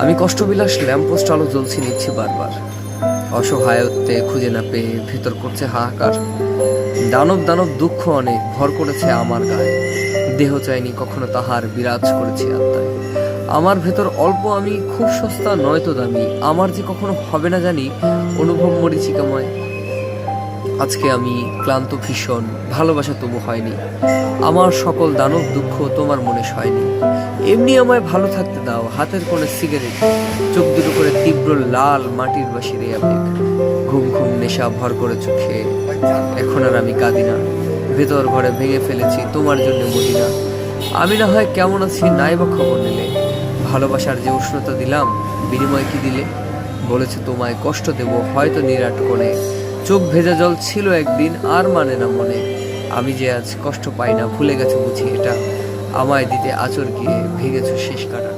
আমি কষ্টবিলাস ল্যাম্পপোস্ট আলো জ্বলছি নিচ্ছি বারবার, অসহায়ত্বে খুঁজে না পেয়ে ভেতর করছে হাহাকার। দানব দানব দুঃখ অনেক ভর করেছে আমার গায়ে, দেহ চাইনি কখনো তাহার বিরাজ করেছে আত্মায়। আমার ভেতর অল্প আমি খুব সস্তা নয়তো দামি, আমার যে কখনো হবে না জানি অনুভব মরিচিকাময়। আজকে আমি ক্লান্ত ভীষণ, ভালোবাসা তবু হয়নি, আমার সকল দানব দুঃখ তোমার মনে সয়নি। এমনি আমায় ভালো থাকতে দাও, হাতের কোণে সিগারেট, চোখ দুটো করে তীব্র লাল মাটির বাসির আবেগ, ঘুম ঘুম নেশা ভর করে চোখে। এখন আর আমি কাঁদি না, ভেতর ঘরে ভেঙে ফেলেছি তোমার জন্য মদিনা। আমি না হয় কেমন আছি নাই বা খবর নিলে, ভালোবাসার যে উষ্ণতা দিলাম বিনিময় কি দিলে? বলেছে তোমায় কষ্ট দেব হয়তো নিরাট কোণে, চোখ ভেজা জল ছিল একদিন আর মানে না মনে। আমি যে আজ কষ্ট পাই না ভুলে গেছো বুঝি এটা, আমায় দিতে আচর গিয়ে ভেঙেছো শেষ কাটা।